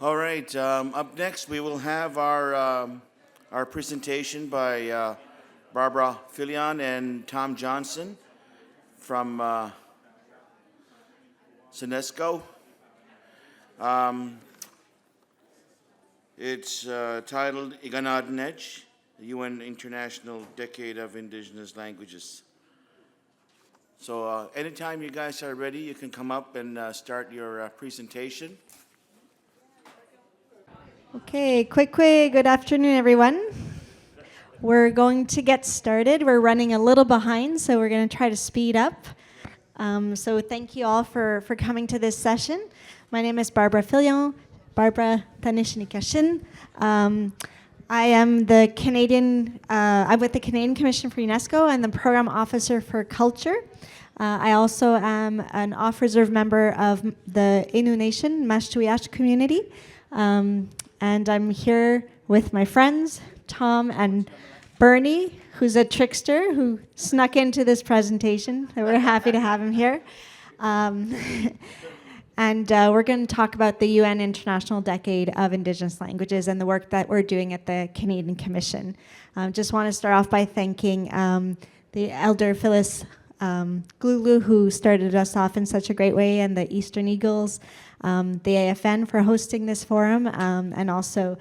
All right. Up next, we will have our presentation by Barbara Filion and Tom Johnson from Ccunesco. It's titled Iganadnech, the UN International Decade of Indigenous Languages. So anytime you guys are ready, you can come up and start your presentation. Okay, quick, good afternoon, everyone. We're going to get started. We're running a little behind, so we're going to try to speed up. So thank you all for coming to this session. My name is Barbara Filion, Barbara Tanishnikashin. I am the I'm with the Canadian Commission for UNESCO and the Program Officer for Culture. I also am an off-reserve member of the Innu Nation, Mashtuyash community. And I'm here with my friends, Tom and Bernie, who's a trickster who snuck into this presentation. We're happy to have him here. And we're going to talk about the UN International Decade of Indigenous Languages and the work that we're doing at the Canadian Commission. Just want to start off by thanking the Elder Phyllis Glulu, who started us off in such a great way, and the Eastern Eagles, the AFN for hosting this forum, and also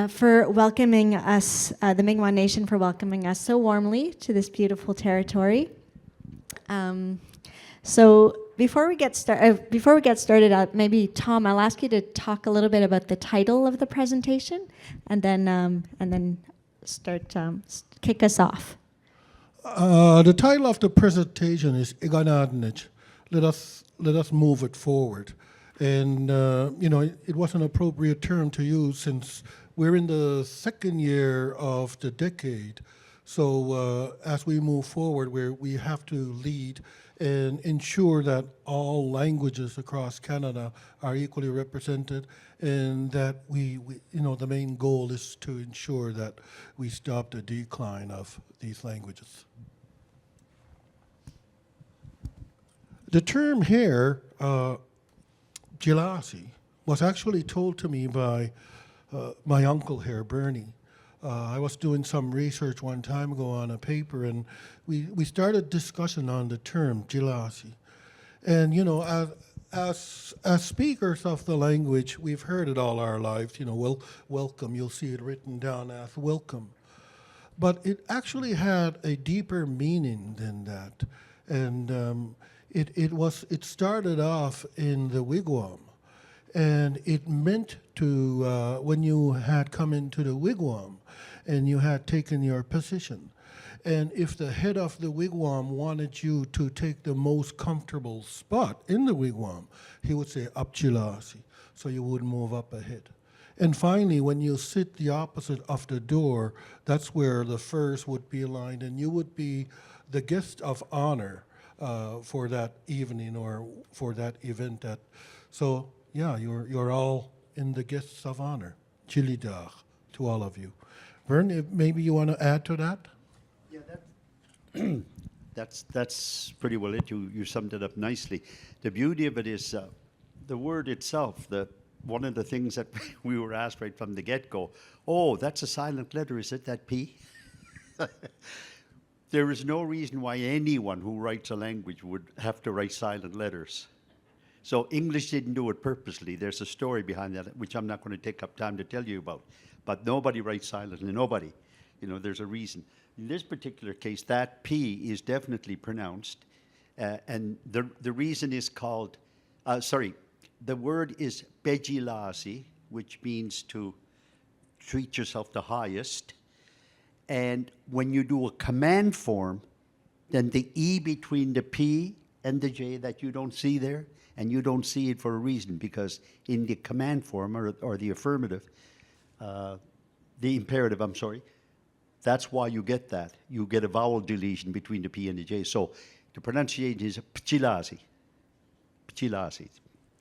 for welcoming us, the Mi'kmaq Nation for welcoming us so warmly to this beautiful territory. So before we get started, maybe Tom, I'll ask you to talk a little bit about the title of the presentation, and then start kick us off. The title of the presentation is Iganadnech. Let us move it forward. And, it was an appropriate term to use since we're in the second year of the decade. So as we move forward, we have to lead and ensure that all languages across Canada are equally represented, and that the main goal is to ensure that we stop the decline of these languages. The term here, Jilasi, was actually told to me by my uncle here, Bernie. I was doing some research one time ago on a paper, and we started discussion on the term Jilasi. And, as speakers of the language, we've heard it all our lives, welcome, you'll see it written down as welcome. But it actually had a deeper meaning than that. And it started off in the wigwam, and it meant to, when you had come into the wigwam and you had taken your position, and if the head of the wigwam wanted you to take the most comfortable spot in the wigwam, he would say, Apchilasi, so you would move up ahead. And finally, when you sit the opposite of the door, that's where the furs would be aligned, and you would be the guest of honor for that evening or for that event. So yeah, you're all in the guests of honor. Chilidach to all of you. Vern, maybe you want to add to that? Yeah, that's pretty well it. You summed it up nicely. The beauty of it is the word itself. One of the things that we were asked right from the get-go, oh, that's a silent letter, is it, that P? There is no reason why anyone who writes a language would have to write silent letters. So English didn't do it purposely. There's a story behind that, which I'm not going to take up time to tell you about. But nobody writes silently, nobody. There's a reason. In this particular case, that P is definitely pronounced. And the reason is called, the word is Bejilasi, which means to treat yourself the highest. And when you do a command form, then the E between the P and the J that you don't see there, and you don't see it for a reason, because in the command form, or the affirmative, the imperative, that's why you get that. You get a vowel deletion between the P and the J. So the pronunciation is Pchilasi. Pchilasi.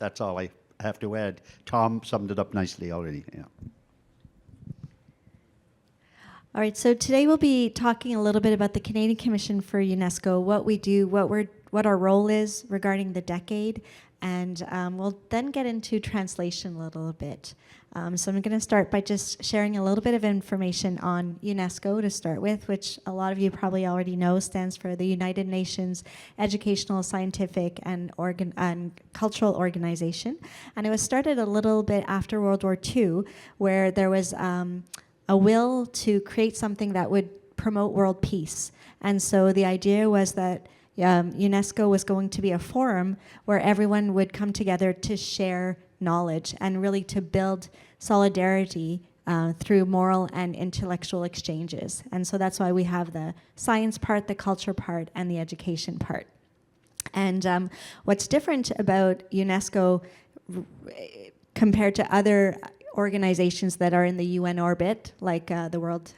That's all I have to add. Tom summed it up nicely already. Yeah. All right, so today we'll be talking a little bit about the Canadian Commission for UNESCO, what we do, what our role is regarding the decade, and we'll then get into translation a little bit. So I'm going to start by just sharing a little bit of information on UNESCO to start with, which a lot of you probably already know stands for the United Nations Educational, Scientific, and Cultural Organization. And it was started a little bit after World War II, where there was a will to create something that would promote world peace. And so the idea was that UNESCO was going to be a forum where everyone would come together to share knowledge and really to build solidarity through moral and intellectual exchanges. And so that's why we have the science part, the culture part, and the education part. And what's different about UNESCO compared to other organizations that are in the UN orbit, like the World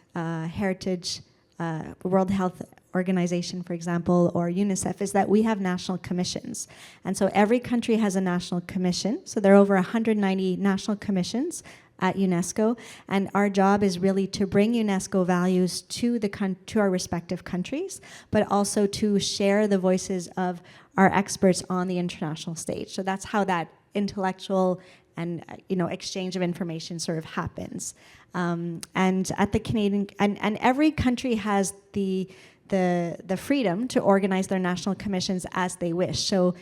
Health Organization, for example, or UNICEF, is that we have national commissions. And so every country has a national commission. So there are over 190 national commissions at UNESCO, and our job is really to bring UNESCO values to our respective countries, but also to share the voices of our experts on the international stage. So that's how that intellectual and exchange of information sort of happens. And at the Canadian, and every country has the freedom to organize their national commissions as they wish. So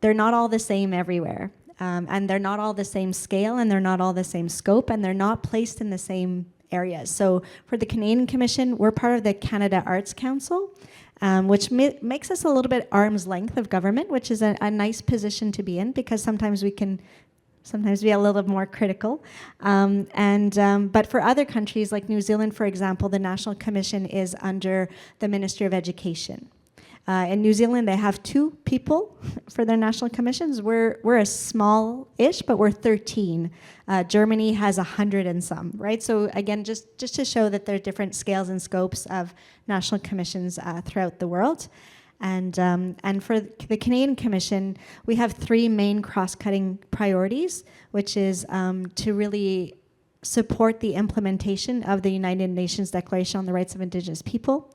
they're not all the same everywhere. And they're not all the same scale, and they're not all the same scope, and they're not placed in the same areas. So for the Canadian Commission, we're part of the Canada Arts Council, which makes us a little bit arm's length of government, which is a nice position to be in, because sometimes we can be a little more critical. But for other countries, like New Zealand, for example, the National Commission is under the Ministry of Education. In New Zealand, they have 2 people for their national commissions. We're a small-ish, but we're 13. Germany has 100 and some, right? So again, just to show that there are different scales and scopes of national commissions throughout the world. And for the Canadian Commission, we have 3 main cross-cutting priorities, which is to really support the implementation of the United Nations Declaration on the Rights of Indigenous People.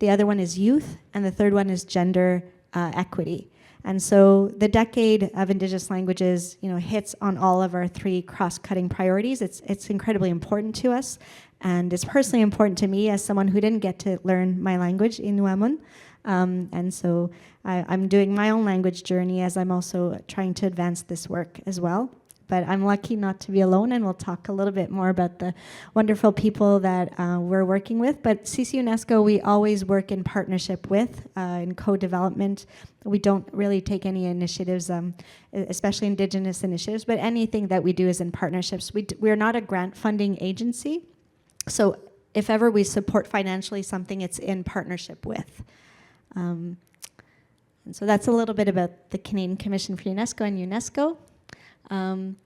The other one is youth, and the third one is gender equity. And so the Decade of Indigenous Languages, hits on all of our 3 cross-cutting priorities. It's incredibly important to us, and it's personally important to me as someone who didn't get to learn my language, Inuamun. And so I'm doing my own language journey as I'm also trying to advance this work as well. But I'm lucky not to be alone, and we'll talk a little bit more about the wonderful people that we're working with. But Ccunesco, we always work in partnership with, in co-development. We don't really take any initiatives, especially Indigenous initiatives, but anything that we do is in partnerships. We're not a grant funding agency, so if ever we support financially something, it's in partnership with. And so that's a little bit about the Canadian Commission for UNESCO and UNESCO. And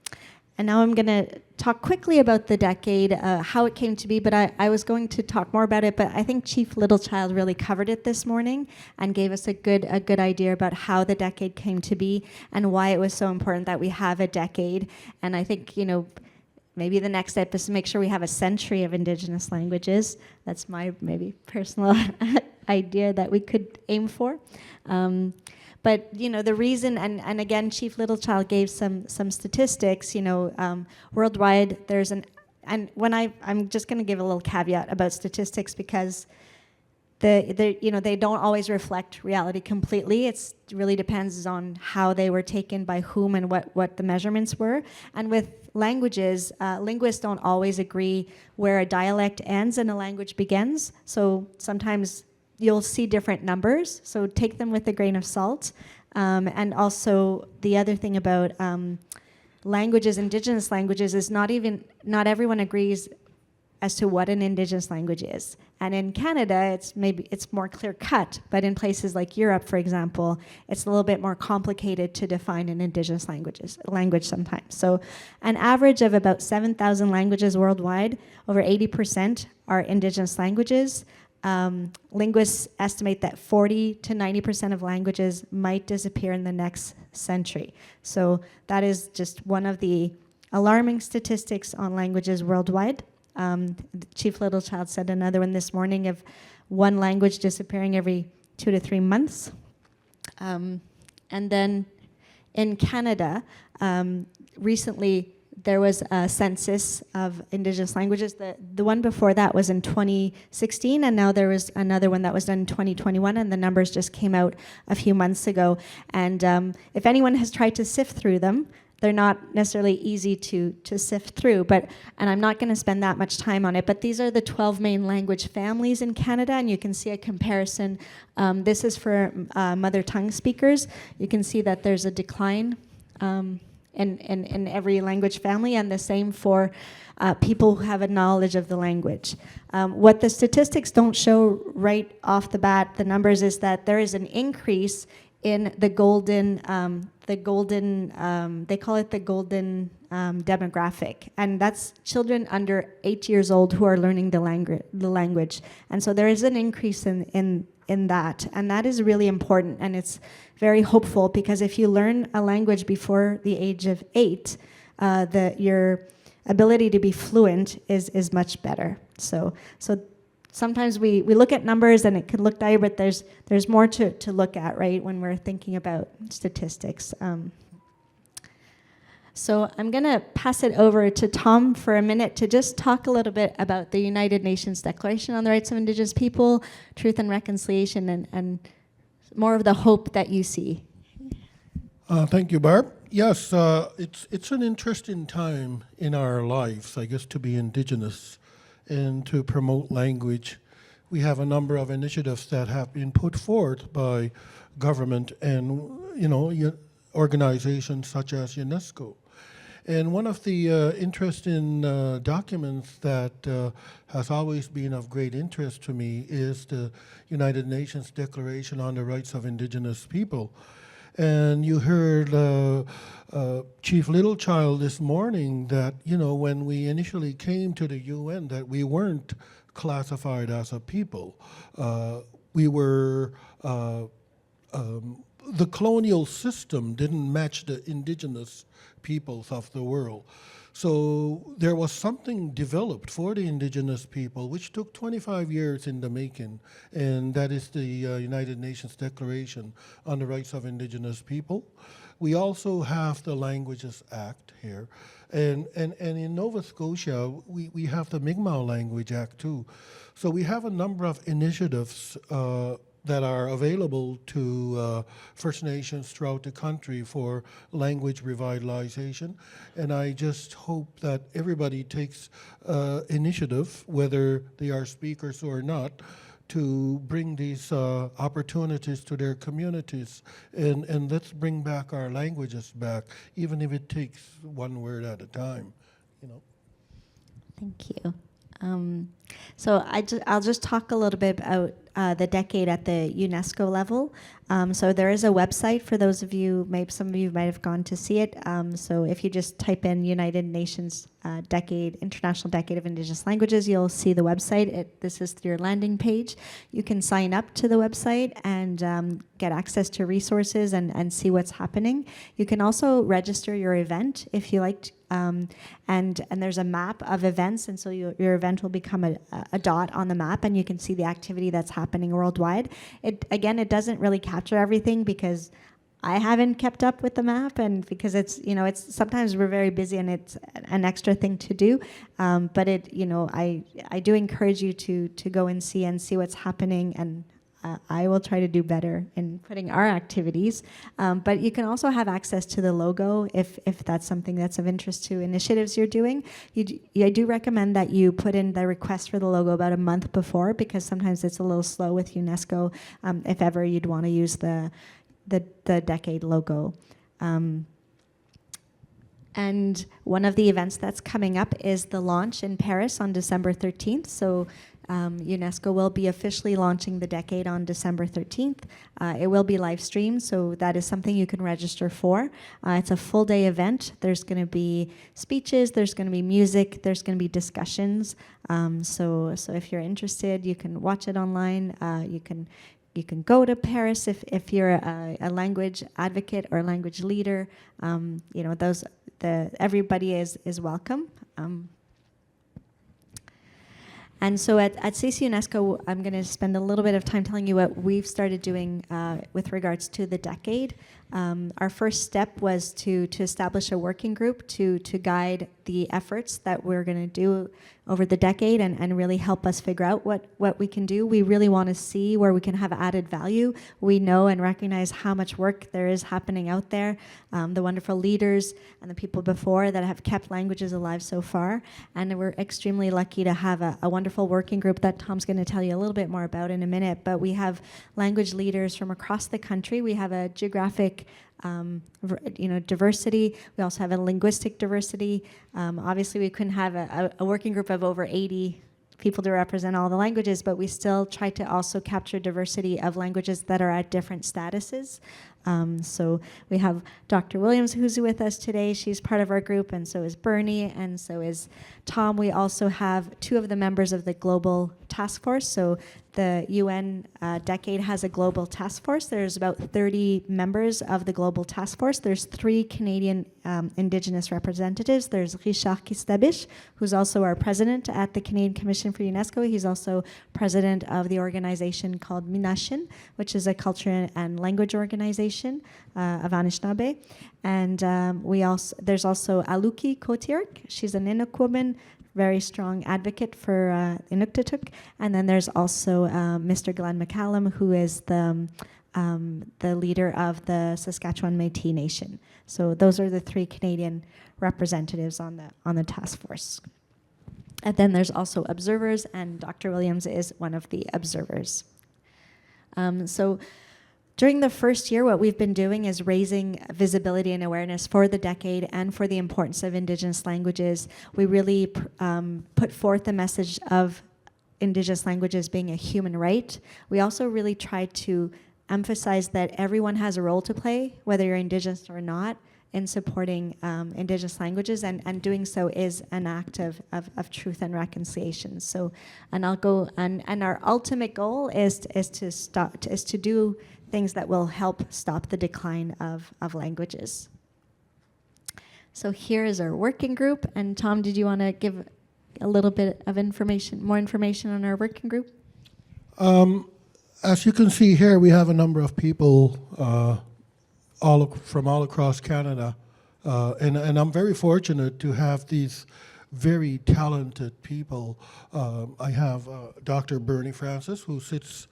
now I'm going to talk quickly about the decade, how it came to be, but I was going to talk more about it, but I think Chief Littlechild really covered it this morning and gave us a good idea about how the decade came to be and why it was so important that we have a decade. And I think, maybe the next step is to make sure we have a century of Indigenous languages. That's my maybe personal idea that we could aim for. But the reason, and again, Chief Littlechild gave some statistics. Worldwide, there's and when I'm just going to give a little caveat about statistics because they don't always reflect reality completely. It really depends on how they were taken by whom and what the measurements were. And with languages, linguists don't always agree where a dialect ends and a language begins. So sometimes you'll see different numbers, so take them with a grain of salt. And also the other thing about languages, Indigenous languages, is not everyone agrees as to what an Indigenous language is. And in Canada, it's more clear cut, but in places like Europe, for example, it's a little bit more complicated to define an Indigenous language sometimes. So an average of about 7,000 languages worldwide, over 80% are Indigenous languages. Linguists estimate that 40 to 90% of languages might disappear in the next century. So that is just one of the alarming statistics on languages worldwide. Chief Littlechild said another one this morning of one language disappearing every 2 to 3 months. And then in Canada, recently there was a census of Indigenous languages. The one before that was in 2016, and now there was another one that was done in 2021, and the numbers just came out a few months ago. And if anyone has tried to sift through them, they're not necessarily easy to sift through, and I'm not going to spend that much time on it, but these are the 12 main language families in Canada, and you can see a comparison. This is for mother tongue speakers. You can see that there's a decline in every language family, and the same for people who have a knowledge of the language. What the statistics don't show right off the bat, the numbers, is that there is an increase in the golden, they call it the golden demographic, and that's children under 8 years old who are learning the language. And so there is an increase in that, and that is really important, and it's very hopeful, because if you learn a language before the age of 8, your ability to be fluent is much better. So sometimes we look at numbers and it can look dire, but there's more to look at, right, when we're thinking about statistics. So I'm going to pass it over to Tom for a minute to just talk a little bit about the United Nations Declaration on the Rights of Indigenous People, Truth and Reconciliation, and more of the hope that you see. Thank you, Barb. Yes, it's an interesting time in our lives, I guess, to be Indigenous and to promote language. We have a number of initiatives that have been put forth by government and, organizations such as UNESCO. And one of the interesting documents that has always been of great interest to me is the United Nations Declaration on the Rights of Indigenous People. And you heard Chief Littlechild this morning that, when we initially came to the UN, that we weren't classified as a people. We were, the colonial system didn't match the indigenous peoples of the world. So there was something developed for the indigenous people, which took 25 years in the making, and that is the United Nations Declaration on the Rights of Indigenous People. We also have the Languages Act here, and in Nova Scotia, we have the Mi'kmaq Language Act too. So we have a number of initiatives that are available to First Nations throughout the country for language revitalization. And I just hope that everybody takes initiative, whether they are speakers or not, to bring these opportunities to their communities. And let's bring back our languages back, even if it takes one word at a time, Thank you. So I'll just talk a little bit about the decade at the UNESCO level. So there is a website for those of you, maybe some of you might have gone to see it. So if you just type in United Nations International Decade of Indigenous Languages, you'll see the website. This is your landing page. You can sign up to the website and get access to resources and see what's happening. You can also register your event if you like. And there's a map of events, and so your event will become a dot on the map, and you can see the activity that's happening worldwide. It doesn't really capture everything because I haven't kept up with the map, and because it's sometimes we're very busy and it's an extra thing to do. But I do encourage you to go and see what's happening, and I will try to do better in putting our activities. But you can also have access to the logo if that's something that's of interest to initiatives you're doing. I do recommend that you put in the request for the logo about a month before, because sometimes it's a little slow with UNESCO, if ever you'd want to use the decade logo. And one of the events that's coming up is the launch in Paris on December 13th. So UNESCO will be officially launching the decade on December 13th. It will be live streamed, so that is something you can register for. It's a full day event. There's going to be speeches, there's going to be music, there's going to be discussions. So if you're interested, you can watch it online. You can go to Paris if you're a language advocate or a language leader. Everybody is welcome. And so at Ccunesco, I'm going to spend a little bit of time telling you what we've started doing with regards to the decade. Our first step was to establish a working group to guide the efforts that we're going to do over the decade and really help us figure out what we can do. We really want to see where we can have added value. We know and recognize how much work there is happening out there, the wonderful leaders and the people before that have kept languages alive so far. And we're extremely lucky to have a wonderful working group that Tom's going to tell you a little bit more about in a minute. But we have language leaders from across the country. We have a geographic diversity. We also have a linguistic diversity. Obviously, we couldn't have a working group of over 80 people to represent all the languages, but we still try to also capture diversity of languages that are at different statuses. So we have Dr. Williams, who's with us today. She's part of our group, and so is Bernie, and so is Tom. We also have 2 of the members of the Global Task Force. So the UN Decade has a global task force. There's about 30 members of the Global Task Force. There's 3 Canadian Indigenous representatives. There's Richard Kistabish, who's also our president at the Canadian Commission for UNESCO. He's also president of the organization called Minashin, which is a culture and language organization of Anishinaabe. And there's also Aluki Kotiark. She's an Inuk woman, very strong advocate for Inuktitut. And then there's also Mr. Glenn McCallum, who is the leader of the Saskatchewan Métis Nation. So those are the 3 Canadian representatives on the task force. And then there's also observers, and Dr. Williams is one of the observers. So during the first year, what we've been doing is raising visibility and awareness for the decade and for the importance of Indigenous languages. We really put forth the message of Indigenous languages being a human right. We also really try to emphasize that everyone has a role to play, whether you're Indigenous or not, in supporting Indigenous languages, and doing so is an act of truth and reconciliation. So, and I'll go, and our ultimate goal is to do things that will help stop the decline of languages. So here is our working group. And Tom, did you want to give a little bit of more information on our working group? As you can see here, we have a number of people from all across Canada. And I'm very fortunate to have these very talented people. I have Dr. Bernie Francis, who sits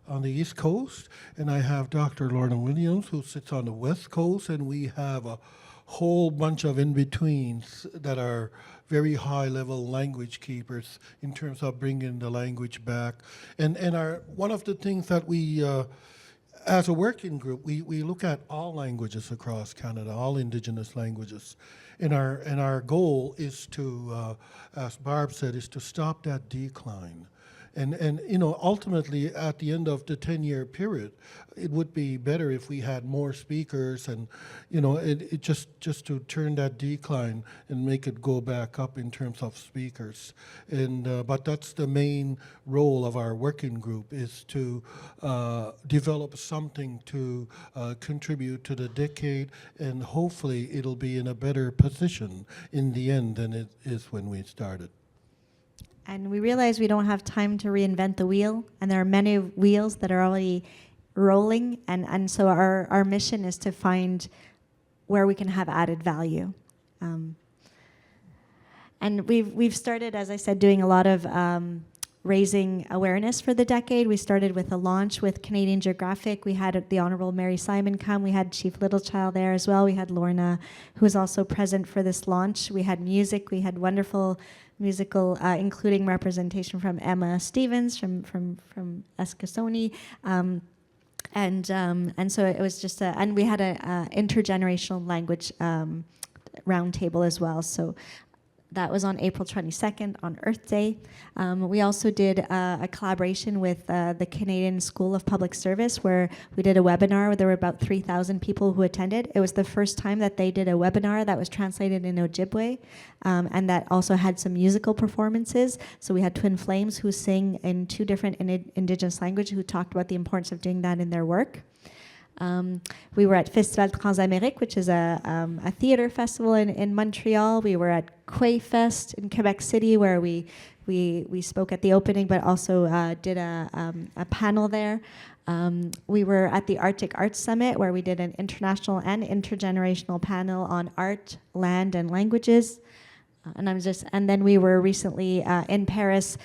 on the East Coast, and I have Dr. Lorna Williams, who sits on the West Coast, and we have a whole bunch of in-betweens that are very high-level language keepers in terms of bringing the language back. And one of the things that we, as a working group, we look at all languages across Canada, all Indigenous languages. And our goal is to, as Barb said, is to stop that decline. And ultimately, at the end of the 10-year period, it would be better if we had more speakers, and it just to turn that decline and make it go back up in terms of speakers. And but that's the main role of our working group, is to develop something to contribute to the decade, and hopefully it'll be in a better position in the end than it is when we started. And we realize we don't have time to reinvent the wheel, and there are many wheels that are already rolling, and so our mission is to find where we can have added value. And we've started, as I said, doing a lot of raising awareness for the decade. We started with a launch with Canadian Geographic. We had the Honourable Mary Simon come. We had Chief Littlechild there as well. We had Lorna, who was also present for this launch. We had music. We had wonderful musical, including representation from Emma Stevens from Eskasoni. And so it was just and we had a intergenerational language roundtable as well. So that was on April 22nd on Earth Day. We also did a collaboration with the Canadian School of Public Service, where we did a webinar where there were about 3,000 people who attended. It was the first time that they did a webinar that was translated in Ojibwe, and that also had some musical performances. So we had Twin Flames, who sing in 2 different Indigenous languages, who talked about the importance of doing that in their work. We were at Festival Transamérique, which is a theater festival in Montreal. We were at Quay Fest in Quebec City, where we we spoke at the opening, but also did a panel there. We were at the Arctic Arts Summit, where we did an international and intergenerational panel on art, land, and languages. And then we were recently in Paris,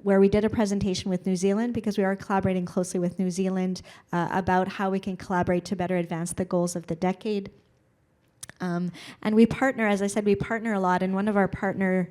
where we did a presentation with New Zealand, because we are collaborating closely with New Zealand about how we can collaborate to better advance the goals of the decade. And we partner, as I said, we partner a lot, and one of our partners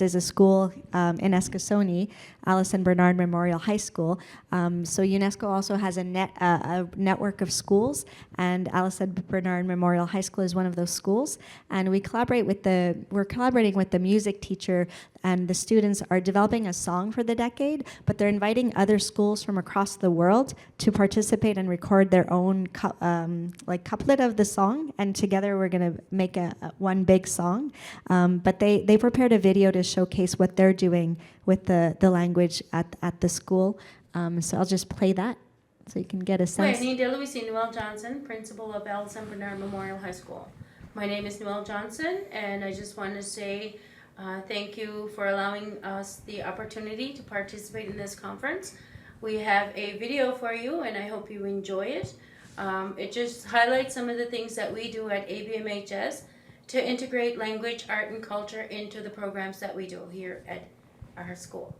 is a school in Ccunesco, Alison Bernard Memorial High School. So Ccunesco also has a network of schools, and Alison Bernard Memorial High School is one of those schools. And we're collaborating with the music teacher, and the students are developing a song for the decade, but they're inviting other schools from across the world to participate and record their own couplet of the song, and together we're going to make one big song. But they prepared a video to showcase what they're doing with the language at the school. So I'll just play that so you can get a sense. Whitney DeLuisi, Noel Johnson, principal of Alison Bernard Memorial High School. My name is Noel Johnson, and I just want to say thank you for allowing us the opportunity to participate in this conference. We have a video for you, and I hope you enjoy it. It just highlights some of the things that we do at ABMHS to integrate language, art, and culture into the programs that we do here at our school.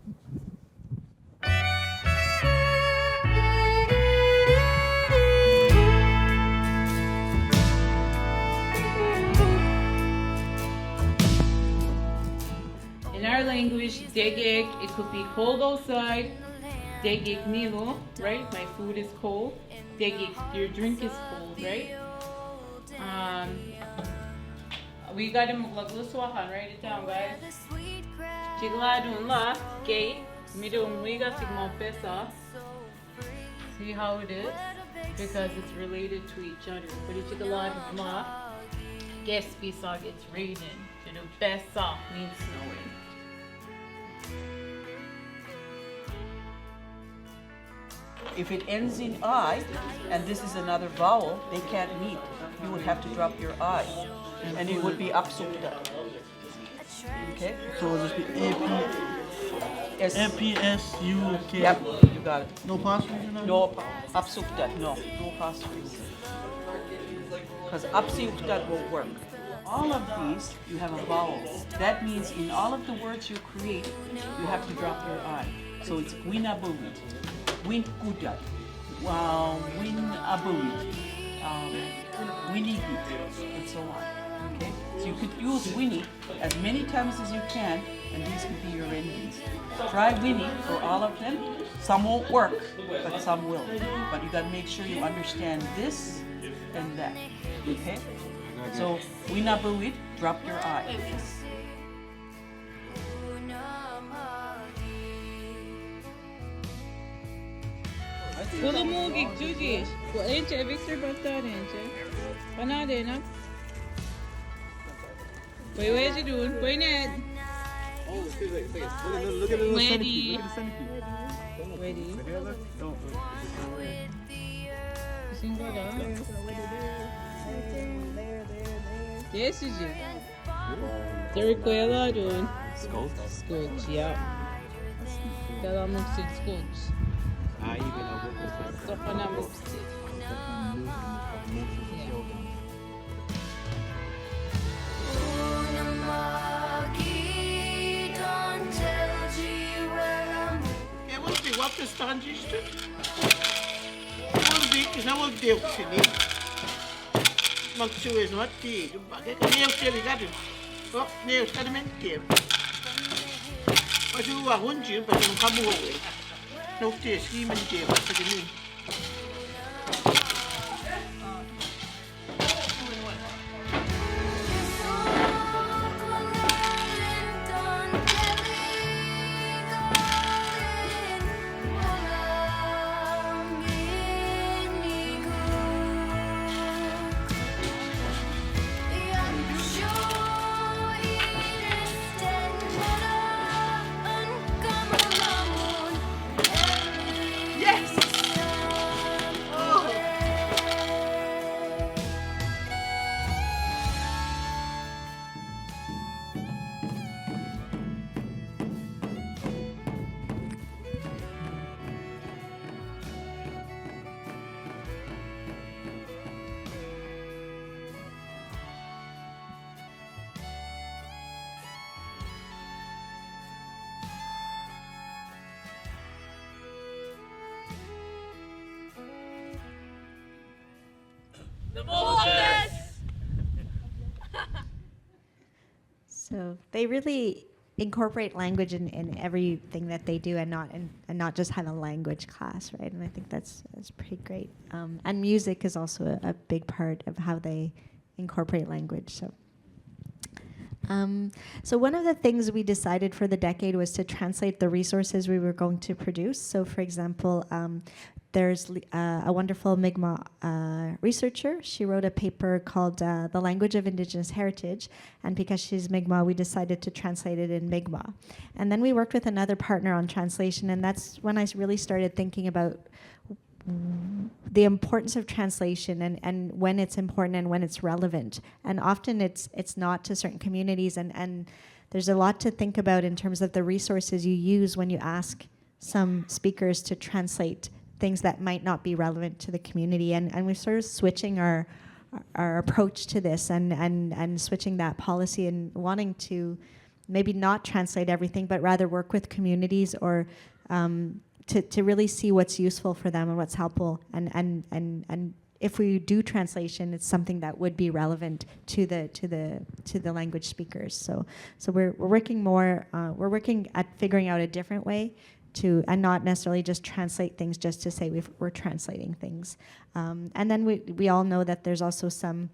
In our language, degek, it could be cold outside. Degek nilo, right? My food is cold. Degek, your drink is cold, right? We got him lagluswahan, write it down, guys. Chigladun la, gay, midum wiga sigma pesa. See how it is? Because it's related to each other. But it's chigladun la, guess bisag, it's raining. You know, pesa means snowing. If it ends in I, and this is another vowel, they can't meet. You would have to drop your I, and it would be apsukta. Okay? So it'll just be A-P-S-U-K. Yep, you got it. No apostrophes in there? No apsukta, no apostrophes. Because apsukta won't work. All of these, you have a vowel. That means in all of the words you create, you have to drop your I. So it's winabuwi, winkudat, winabuwi, winigi, and so on. Okay? So you could use Winnie as many times as you can, and these could be your endings. Try Winnie for all of them. Some won't work, but some will. But you gotta make sure you understand this and that. Okay? So winabuwit, drop your I. Kulumugig Jujish. Enche Victor Bastard Enche. Panadena. Wait, what are you doing? Wait, Ned. Ready. Ready. Single down. Yes, is you. Terriquela doing. Scotch, yeah. Tell them to Scotch. Stop on a move. Ja, wat die wat de standjes te? Wat dik is nou wel deel niet. Maar zo is wat die. Kijk, nee, stel ik dat. Oh, nee, stel hem in. Maar zo wat hondje, maar zo kan mogen. Nog steeds schiemen die wat ze doen. So they really incorporate language in everything that they do, and not just have a language class, right? And I think that's pretty great. And music is also a big part of how they incorporate language. So one of the things we decided for the decade was to translate the resources we were going to produce. So for example, there's a wonderful Mi'kmaq researcher. She wrote a paper called The Language of Indigenous Heritage, and because she's Mi'kmaq, we decided to translate it in Mi'kmaq. And then we worked with another partner on translation, and that's when I really started thinking about the importance of translation and when it's important and when it's relevant. And often it's not to certain communities, and there's a lot to think about in terms of the resources you use when you ask some speakers to translate things that might not be relevant to the community. And we're sort of switching our approach to this and switching that policy and wanting to maybe not translate everything, but rather work with communities or to really see what's useful for them and what's helpful. And if we do translation, it's something that would be relevant to the language speakers. So we're working more. We're working at figuring out a different way and not necessarily just translate things just to say we're translating things. And then we all know that there's also some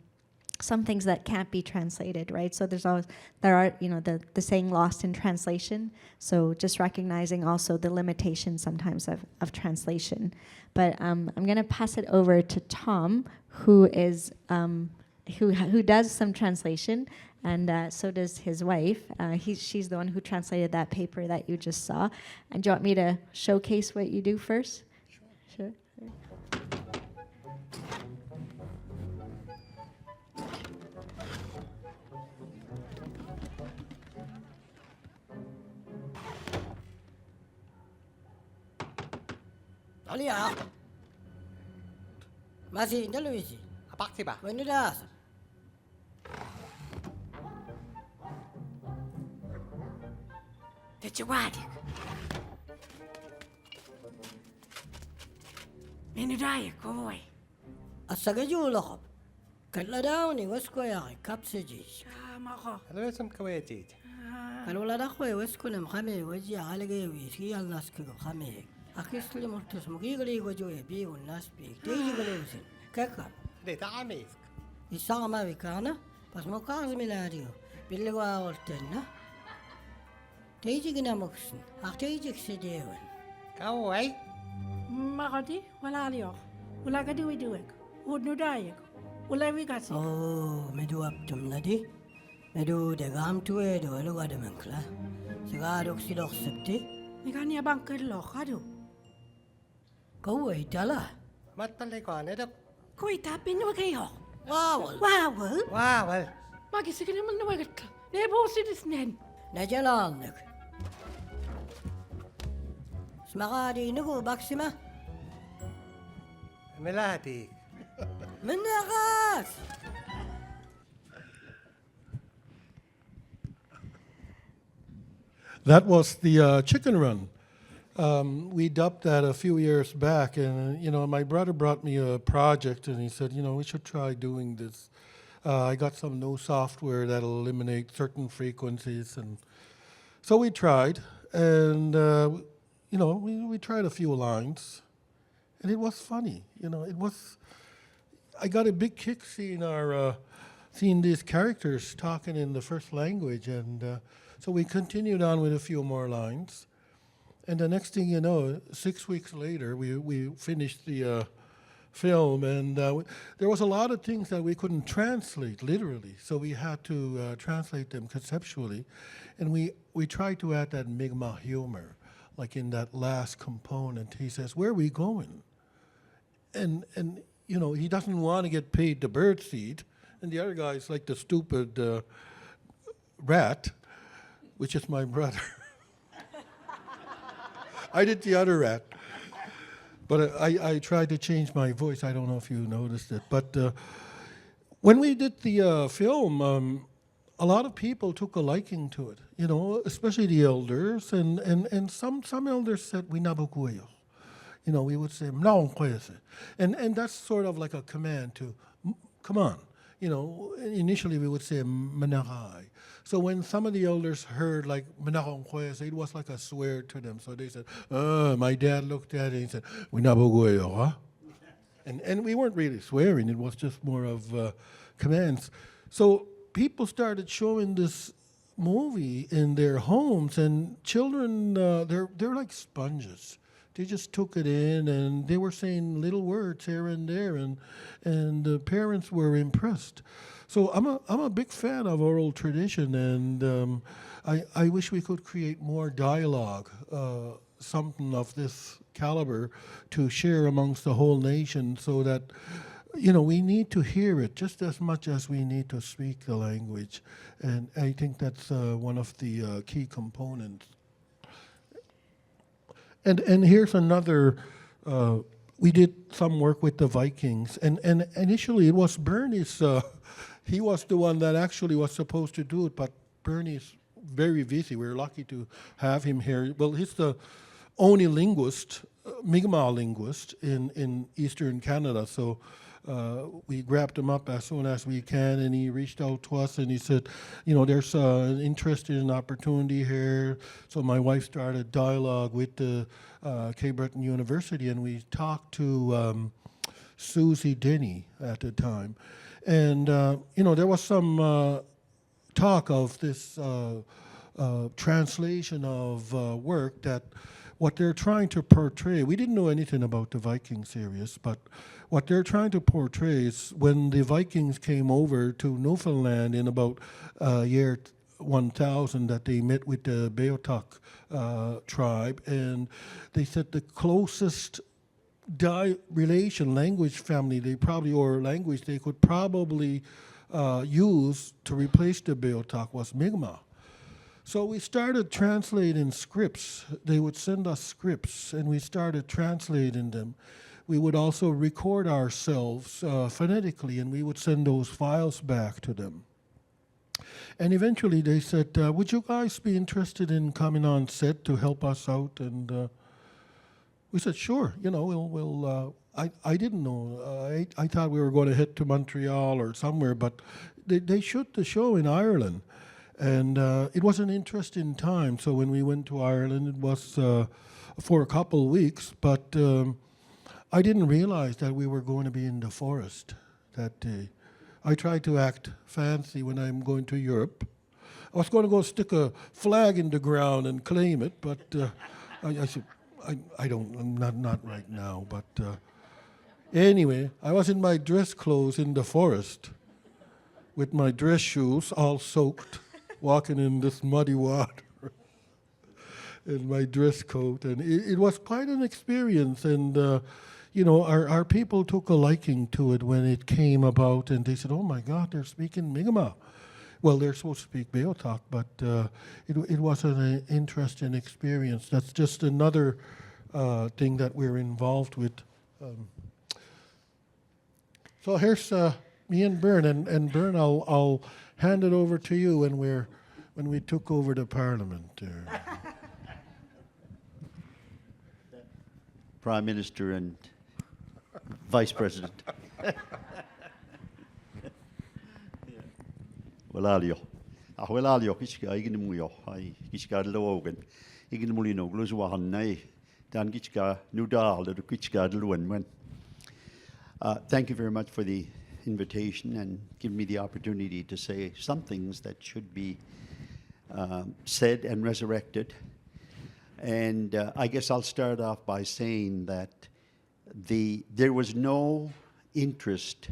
things that can't be translated, right? So there are the saying lost in translation. So just recognizing also the limitations sometimes of translation. But I'm going to pass it over to Tom, who is who does some translation, and so does his wife. She's the one who translated that paper that you just saw. And do you want me to showcase what you do first? Sure. Alia. Masih Luisi. Apa sih, Pak? When das? Techawadik. Menudaya koy. Asagajulakop. Kala daw ni wasko ya kapsejis. Mako. Ano sam kawajit? Kalula da koy wasko nam khame waji alage wisi al naske khame. Akisli mortus mugigli gojoe bi un naspi. Teji galosin. Kaka. De taamis. Isanga ma vikana. Pas mo kaas milario. Bilwa ortenna. Teji gina moksin. Teji ksedewan. Kawai. Makati, wala aliyo. Wala ka diwi-diwek. Udno dayek. Wala wikasi. Oh, medu aptum nadi. Medu degam tuwe do elu gada menkla. Sigaro ksidok septi. Mikani abang kerlo kado. Kau itala. Matpalay ko ano dok? Koi tapin na kayo. Wawal. Wawal? Wawal. Magisig naman na wagat ka. Nebo sinisnen. Najalalnek. Smakadi nugu baksima. Melati. Menakas. That was the chicken run. We dubbed that a few years back, and my brother brought me a project, and he said, we should try doing this. I got some new software that'll eliminate certain frequencies, and so we tried, and we tried a few lines, and it was funny. I got a big kick seeing these characters talking in the first language, and so we continued on with a few more lines. And the next thing you know, 6 weeks later, we finished the film, and there was a lot of things that we couldn't translate literally, so we had to translate them conceptually. And we tried to add that Mi'kmaq humor, like in that last component. He says, "Where are we going?" And he doesn't want to get paid the birdseed, and the other guy's like the stupid rat, which is my brother. I did the other rat, but I tried to change my voice. I don't know if you noticed it, but when we did the film, a lot of people took a liking to it. Especially the elders, and some elders said we nabukuyo. We would say "Mnaonkwese," and that's sort of like a command to come on. You know, initially we would say Menachai. So when some of the elders heard like Menachon, it was like a swear to them. So they said, my dad looked at it and said, "Winabogoyo, huh?" And we weren't really swearing. It was just more of commands. So people started showing this movie in their homes, and children, they're like sponges. They just took it in, and they were saying little words here and there, and the parents were impressed. So I'm a big fan of oral tradition, and I wish we could create more dialogue, something of this caliber, to share amongst the whole nation, so that we need to hear it just as much as we need to speak the language, and I think that's one of the key components. And here's another. We did some work with the Vikings, and initially it was Bernie's. He was the one that actually was supposed to do it, but Bernie's very busy. We're lucky to have him here. Well, he's the only linguist, Mi'kmaq linguist in Eastern Canada. So we grabbed him up as soon as we can, and he reached out to us and he said, there's an interesting opportunity here. So my wife started dialogue with the Cape Breton University, and we talked to Susie Denny at the time. And, there was some talk of this translation of work that what they're trying to portray. We didn't know anything about the Viking series, but what they're trying to portray is when the Vikings came over to Newfoundland in about year 1000, that they met with the Beothuk tribe, and they said the closest relation, language family, language they could probably use to replace the Beothuk was Mi'kmaq. So we started translating scripts. They would send us scripts, and we started translating them. We would also record ourselves phonetically, and we would send those files back to them. And eventually they said, would you guys be interested in coming on set to help us out? And we said, sure, I didn't know. I thought we were going to head to Montreal or somewhere, but they shoot the show in Ireland. And it was an interesting time. So when we went to Ireland, it was for a couple of weeks, but I didn't realize that we were going to be in the forest that day. I tried to act fancy when I'm going to Europe. I was going to go stick a flag in the ground and claim it, but I said, I'm not right now. But anyway, I was in my dress clothes in the forest with my dress shoes all soaked, walking in this muddy water in my dress coat. And it was quite an experience. And, our people took a liking to it when it came about. And they said, oh, my God, they're speaking Mi'kmaq. Well, they're supposed to speak Beothuk, but it was an interesting experience. That's just another thing that we're involved with. So here's me and Bern, and Bern, I'll hand it over to you when we took over the Parliament. Prime Minister and Vice President. Well, kichka igin muyo, ai kichka logan, igin mulino gluzuahan nay, dan kichka nudal, the kichka luan. Thank you very much for the invitation and give me the opportunity to say some things that should be said and resurrected. And I guess I'll start off by saying that there was no interest,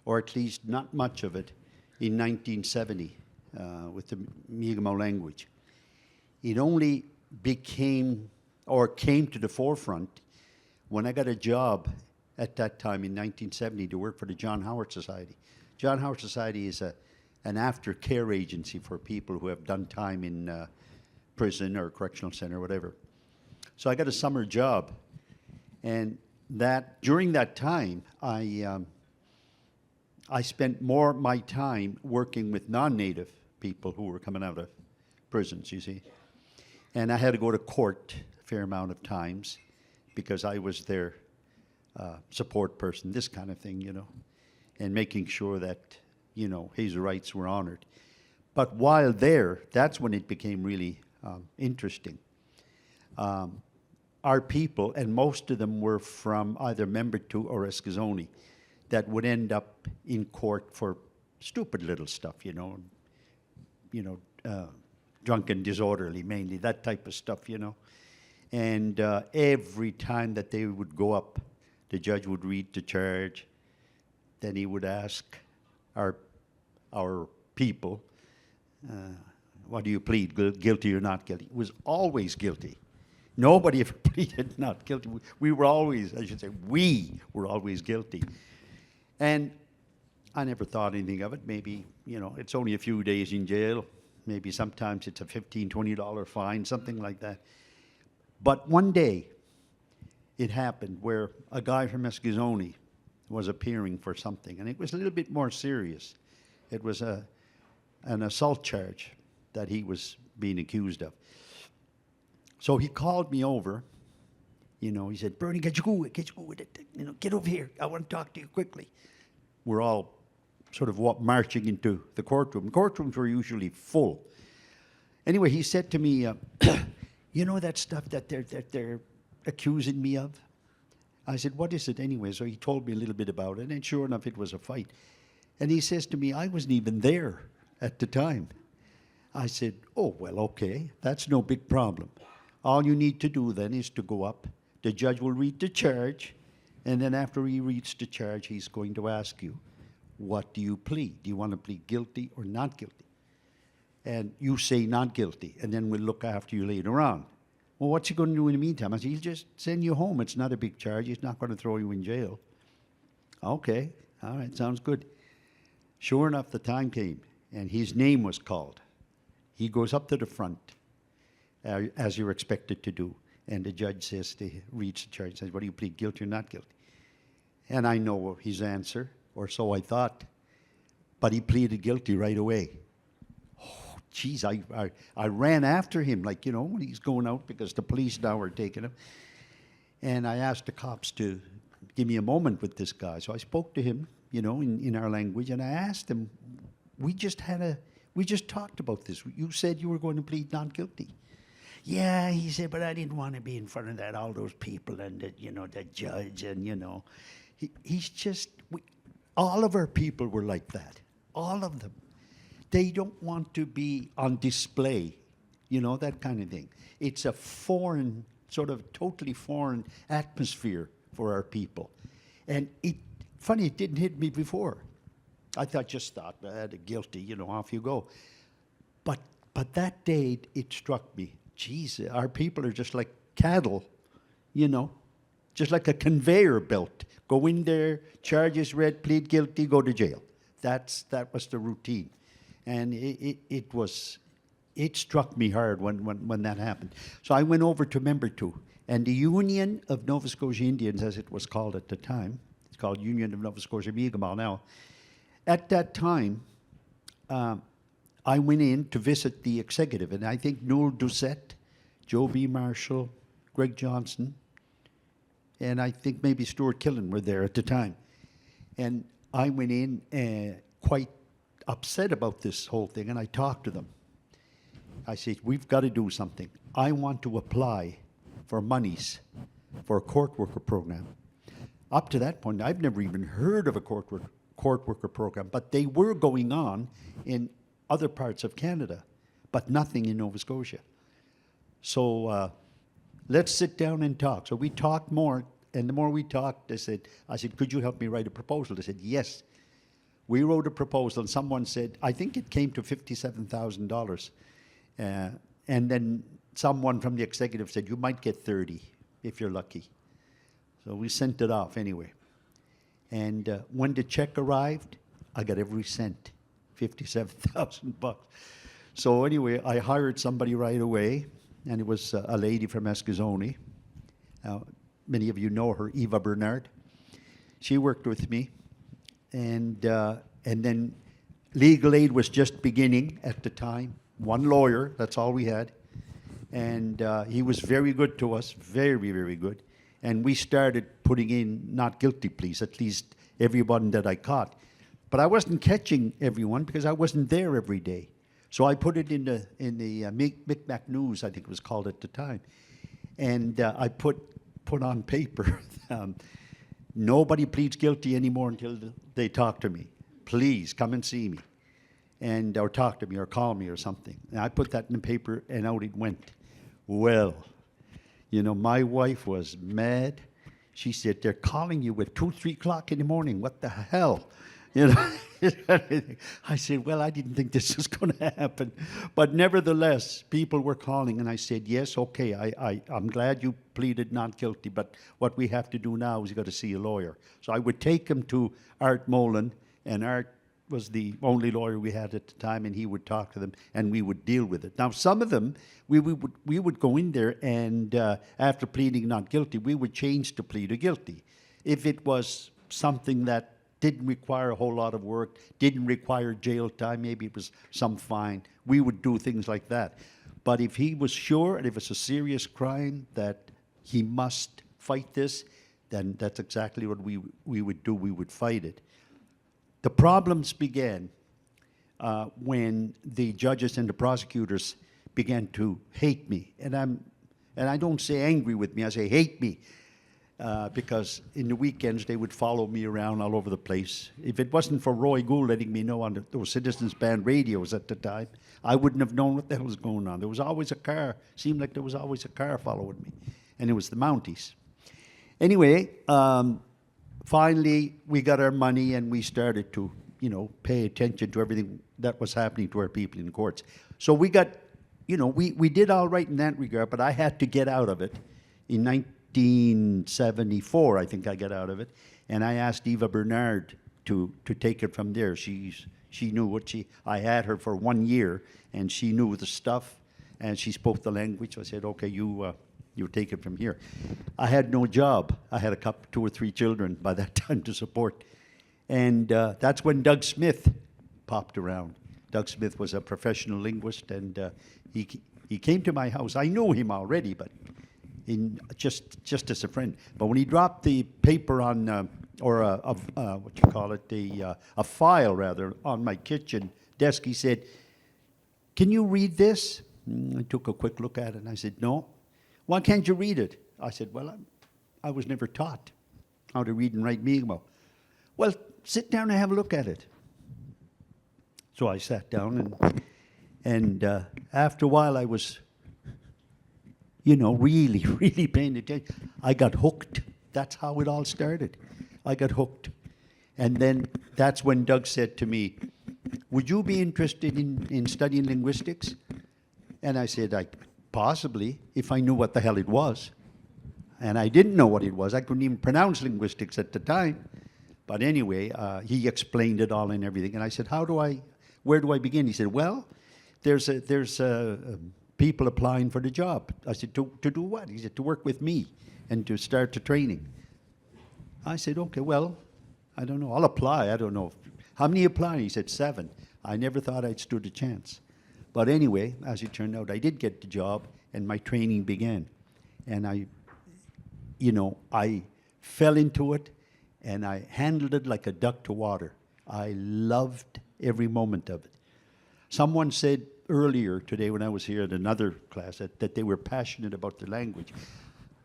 or at least not much of it, in 1970 with the Mi'kmaq language. It only came to the forefront when I got a job at that time in 1970 to work for the John Howard Society. John Howard Society is an aftercare agency for people who have done time in prison or correctional center or whatever. So I got a summer job, and during that time I spent more of my time working with non-native people who were coming out of prisons, you see. And I had to go to court a fair amount of times because I was their support person, this kind of thing, and making sure that, his rights were honored. But while there, that's when it became really interesting. Our people, and most of them were from either Membertou or Escazone, that would end up in court for stupid little stuff, drunk and disorderly mainly, that type of stuff, And every time that they would go up, the judge would read the charge, then he would ask our people, what do you plead, guilty or not guilty? It was always guilty. Nobody ever pleaded not guilty. We were always, we were always guilty. And I never thought anything of it. Maybe, it's only a few days in jail. Maybe sometimes it's a $15, $20 fine, something like that. But one day, it happened where a guy from Escazone was appearing for something, and it was a little bit more serious. It was an assault charge that he was being accused of. So he called me over. He said, "Bernie, get over here. I want to talk to you quickly." We're all sort of marching into the courtroom. Courtrooms were usually full. Anyway, he said to me, that stuff that they're accusing me of? I said, "What is it anyway?" So he told me a little bit about it, and sure enough, it was a fight. And he says to me, "I wasn't even there at the time." I said, "Oh, well, okay, that's no big problem. All you need to do then is to go up. The judge will read the charge, and then after he reads the charge, he's going to ask you, what do you plead? Do you want to plead guilty or not guilty? And you say not guilty, and then we'll look after you later on. Well, what's he going to do in the meantime?" I said, "He'll just send you home. It's not a big charge. He's not going to throw you in jail." Okay, all right, sounds good. Sure enough, the time came, and his name was called. He goes up to the front, as you're expected to do, and the judge says to reads the charge, says, "What do you plead, guilty or not guilty?" And I know his answer, or so I thought, but he pleaded guilty right away. Oh, geez, I ran after him, when he's going out, because the police now are taking him. And I asked the cops to give me a moment with this guy. So I spoke to him, in our language, and I asked him, we just talked about this. You said you were going to plead not guilty. Yeah, he said, but I didn't want to be in front of all those people and the judge, and he's just, all of our people were like that, all of them. They don't want to be on display, that kind of thing. It's a foreign, sort of totally foreign atmosphere for our people. And it didn't hit me before. I just thought, guilty, off you go. But that day, it struck me. Geez, our people are just like cattle, just like a conveyor belt. Go in there, charges read, plead guilty, go to jail. That was the routine. And it struck me hard when that happened. So I went over to Membertou, and the Union of Nova Scotia Indians, as it was called at the time, it's called Union of Nova Scotia Mi'kmaq now. At that time, I went in to visit the executive, and I think Noel Doucette, Joe B. Marshall, Greg Johnson, and I think maybe Stuart Killen were there at the time. And I went in quite upset about this whole thing, and I talked to them. I said, "We've got to do something. I want to apply for monies for a court worker program." Up to that point, I've never even heard of a court worker program, but they were going on in other parts of Canada, but nothing in Nova Scotia. So let's sit down and talk. So we talked more, and the more we talked, I said, "Could you help me write a proposal?" They said, "Yes." We wrote a proposal, and someone said, I think it came to $57,000. And then someone from the executive said, "You might get 30 if you're lucky." So we sent it off anyway. And when the check arrived, I got every cent, $57,000. So anyway, I hired somebody right away, and it was a lady from Escazone. Many of you know her, Eva Bernard. She worked with me. And then legal aid was just beginning at the time. One lawyer, that's all we had. And he was very good to us, very, very good. And we started putting in not guilty pleas, at least everyone that I caught. But I wasn't catching everyone because I wasn't there every day. So I put it in the Micmac News, I think it was called at the time. And I put on paper, nobody pleads guilty anymore until they talk to me. Please come and see me, or talk to me, or call me, or something. And I put that in the paper, and out it went. Well, my wife was mad. She said, they're calling you at 2, 3 o'clock in the morning. What the hell? I said, well, I didn't think this was going to happen. But nevertheless, people were calling, and I said, yes, okay, I'm glad you pleaded not guilty, but what we have to do now is you got to see a lawyer. So I would take him to Art Molan, and Art was the only lawyer we had at the time, and he would talk to them, and we would deal with it. Now, some of them, we would go in there, and after pleading not guilty, we would change to plead to guilty. If it was something that didn't require a whole lot of work, didn't require jail time, maybe it was some fine, we would do things like that. But if he was sure, and if it's a serious crime, that he must fight this, then that's exactly what we would do. We would fight it. The problems began when the judges and the prosecutors began to hate me. And I don't say angry with me, I say hate me. Because in the weekends they would follow me around all over the place. If it wasn't for Roy Gould letting me know on those Citizens Band radios at the time, I wouldn't have known what the hell was going on. There was always a car. Seemed like there was always a car following me. And it was the Mounties. Anyway, finally we got our money and we started to, pay attention to everything that was happening to our people in the courts. So we got, we did all right in that regard, but I had to get out of it in 1974, I think I got out of it, and I asked Eva Bernard to take it from there. She knew I had her for 1 year, and she knew the stuff, and she spoke the language. So I said, okay, you take it from here. I had no job. I had 2 or 3 children by that time to support, and that's when Doug Smith popped around. Doug Smith was a professional linguist, and he came to my house. I knew him already, but just as a friend. But when he dropped the paper on, a file rather, on my kitchen desk, he said, can you read this? I took a quick look at it and I said, no. Why can't you read it? I said, well, I was never taught how to read and write Mi'kmaq. Well, sit down and have a look at it. So I sat down and after a while I was really, really paying attention. I got hooked. That's how it all started. I got hooked. And then that's when Doug said to me, would you be interested in studying linguistics? And I said, possibly, if I knew what the hell it was. And I didn't know what it was. I couldn't even pronounce linguistics at the time. But anyway, he explained it all and everything. And I said, where do I begin? He said, well, there's people applying for the job. I said, to do what? He said, to work with me and to start the training. I said, okay, well, I don't know. I'll apply. I don't know. How many apply? He said, 7. I never thought I'd stood a chance. But anyway, as it turned out, I did get the job and my training began. And I fell into it and I handled it like a duck to water. I loved every moment of it. Someone said earlier today when I was here at another class that they were passionate about the language.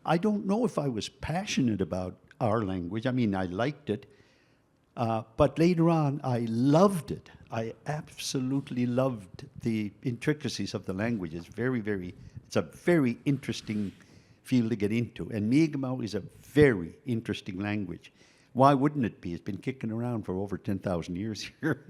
I don't know if I was passionate about our language. I mean, I liked it. But later on, I loved it. I absolutely loved the intricacies of the language. It's a very interesting field to get into. And Mi'kmaq is a very interesting language. Why wouldn't it be? It's been kicking around for over 10,000 years here,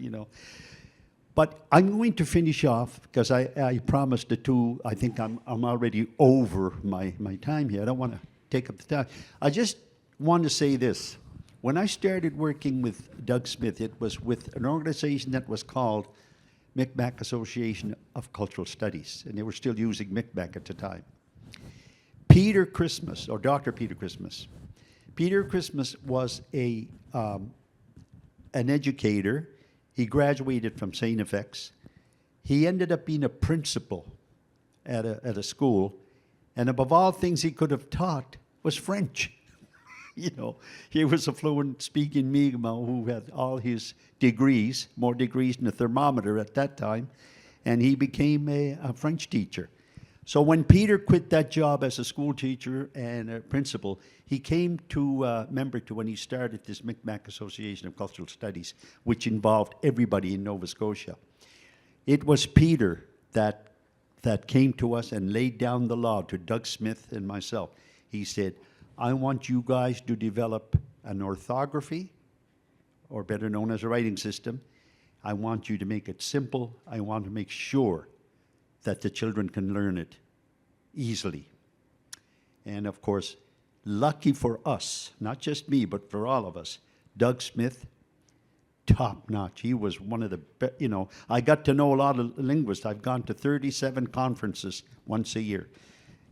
But I'm going to finish off because I promised the 2. I think I'm already over my time here. I don't want to take up the time. I just want to say this. When I started working with Doug Smith, it was with an organization that was called Micmac Association of Cultural Studies, and they were still using Micmac at the time. Peter Christmas, or Dr. Peter Christmas. Peter Christmas was an educator. He graduated from St. FX. He ended up being a principal at a school, and above all things he could have taught was French. He was a fluent speaking Mi'kmaq who had all his degrees, more degrees than a thermometer at that time, and he became a French teacher. So when Peter quit that job as a school teacher and a principal, he came to member to when he started this Mi'kmaq Association of Cultural Studies, which involved everybody in Nova Scotia. It was Peter that came to us and laid down the law to Doug Smith and myself. He said, I want you guys to develop an orthography, or better known as a writing system. I want you to make it simple. I want to make sure that the children can learn it easily. And of course, lucky for us, not just me, but for all of us, Doug Smith, top notch. He was one of the, I got to know a lot of linguists. I've gone to 37 conferences once a year.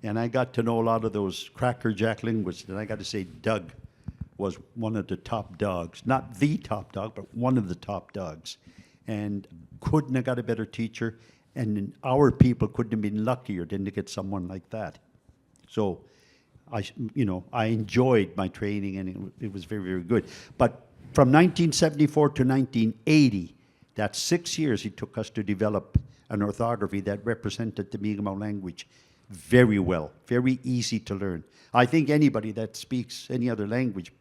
And I got to know a lot of those crackerjack linguists. And I got to say, Doug was one of the top dogs. Not the top dog, but one of the top dogs. And couldn't have got a better teacher. And our people couldn't have been luckier than to get someone like that. So, I enjoyed my training, and it was very, very good. But from 1974 to 1980, that's 6 years it took us to develop an orthography that represented the Mi'kmaq language very well, very easy to learn. I think anybody that speaks any other language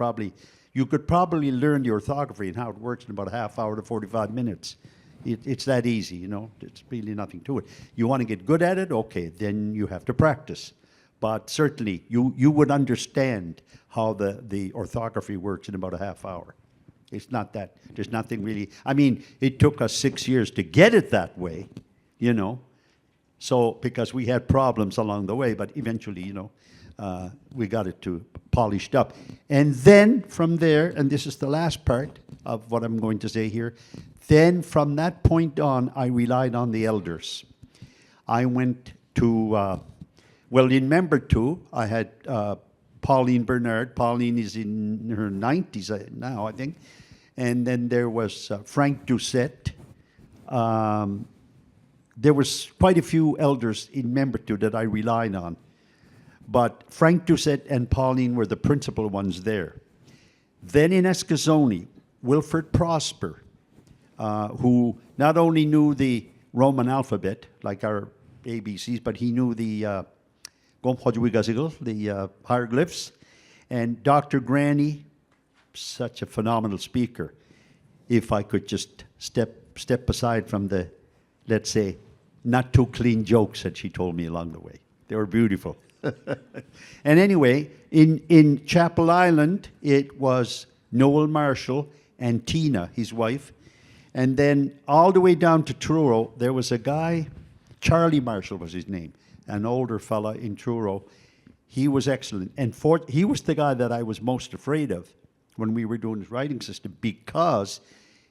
you could probably learn the orthography and how it works in about a half hour to 45 minutes. It's that easy, It's really nothing to it. You want to get good at it? Okay, then you have to practice. But certainly, you would understand how the orthography works in about a half hour. It's not that, there's nothing really, it took us 6 years to get it that way, So, because we had problems along the way, but eventually, we got it to polished up. And then from there, and this is the last part of what I'm going to say here, then from that point on, I relied on the elders. I went to, in member two, I had Pauline Bernard. Pauline is in her 90s now, I think. And then there was Frank Doucette. There was quite a few elders in member two that I relied on. But Frank Doucette and Pauline were the principal ones there. Then in Eskasoni, Wilfred Prosper, who not only knew the Roman alphabet, like our ABCs, but he knew the hieroglyphs. And Dr. Granny, such a phenomenal speaker. If I could just step aside from the, let's say, not too clean jokes that she told me along the way. They were beautiful. And anyway, in Chapel Island, it was Noel Marshall and Tina, his wife. And then all the way down to Truro, there was a guy, Charlie Marshall was his name, an older fella in Truro. He was excellent. And he was the guy that I was most afraid of when we were doing his writing system, because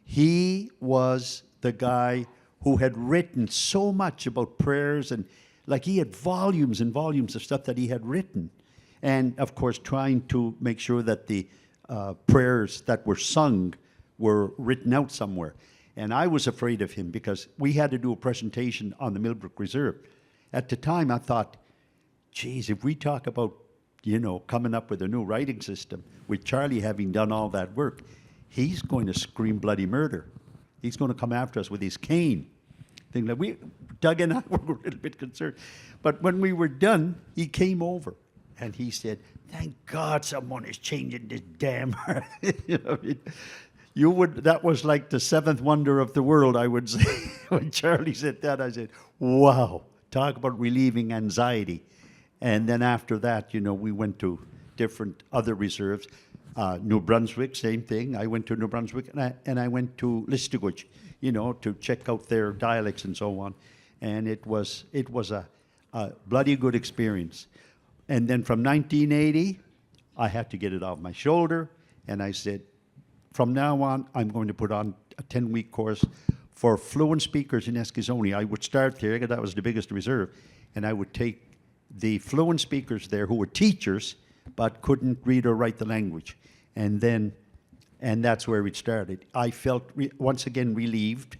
he was the guy who had written so much about prayers, and like he had volumes and volumes of stuff that he had written. And of course, trying to make sure that the prayers that were sung were written out somewhere. And I was afraid of him because we had to do a presentation on the Millbrook Reserve. At the time, I thought, geez, if we talk about, coming up with a new writing system, with Charlie having done all that work, he's going to scream bloody murder. He's going to come after us with his cane. Doug and I were a little bit concerned. But when we were done, he came over and he said, thank God someone is changing this damn. That was like the seventh wonder of the world, I would say. When Charlie said that, I said, wow, talk about relieving anxiety. And then after that, we went to different other reserves. New Brunswick, same thing. I went to New Brunswick, and I went to Listuguj, to check out their dialects and so on. And it was a bloody good experience. And then from 1980, I had to get it off my shoulder, and I said, from now on, I'm going to put on a 10-week course for fluent speakers in Eskasoni. I would start there, because that was the biggest reserve, and I would take the fluent speakers there who were teachers but couldn't read or write the language. And that's where it started. I felt once again relieved,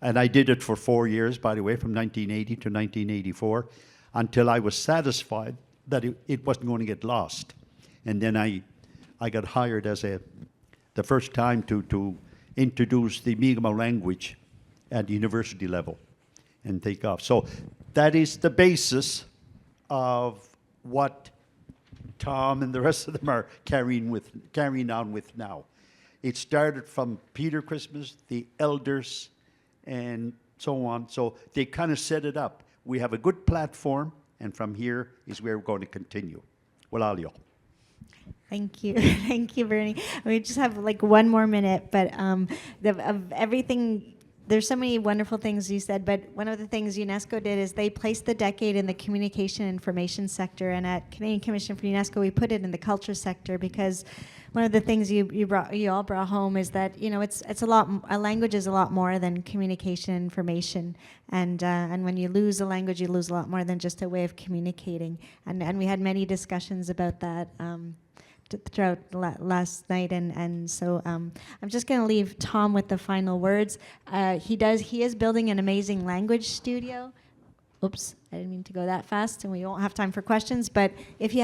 and I did it for 4 years, by the way, from 1980 to 1984, until I was satisfied that it wasn't going to get lost. And then I I got hired as the first time to introduce the Mi'kmaq language at the university level and take off. So that is the basis of what Tom and the rest of them are carrying on with now. It started from Peter Christmas, the elders, and so on. So they kind of set it up. We have a good platform, and from here is where we're going to continue. Walalio. Thank you. Thank you, Bernie. We just have like one more minute, but of everything, there's so many wonderful things you said, but one of the things Ccunesco did is they placed the decade in the communication and information sector, and at Canadian Commission for UNESCO, we put it in the culture sector because one of the things you all brought home is that it's a language is a lot more than communication and information, and when you lose a language, you lose a lot more than just a way of communicating, and we had many discussions about that. Throughout last night, and so I'm just going to leave Tom with the final words. He is building an amazing language studio. Oops, I didn't mean to go that fast, and we won't have time for questions. But if you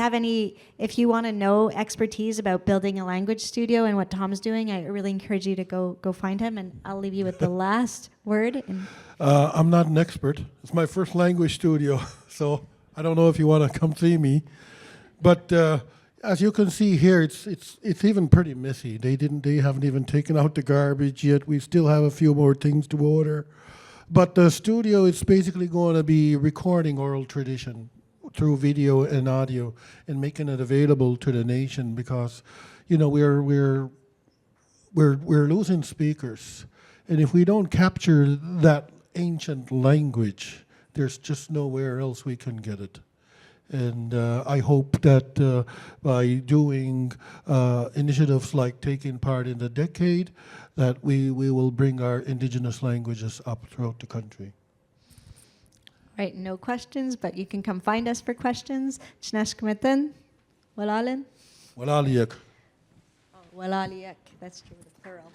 want to know expertise about building a language studio and what Tom's doing, I really encourage you to go find him. And I'll leave you with the last word. I'm not an expert. It's my first language studio, so I don't know if you want to come see me, but. As you can see here, it's even pretty messy. They haven't even taken out the garbage yet. We still have a few more things to order. But the studio is basically going to be recording oral tradition through video and audio and making it available to the nation because, we're losing speakers. And if we don't capture that ancient language, there's just nowhere else we can get it. And I hope that by doing initiatives like taking part in the decade, that we will bring our indigenous languages up throughout the country. Right, no questions, but you can come find us for questions. Ccunesco Walalen? Walaliak. Walaliak, that's true, the plural.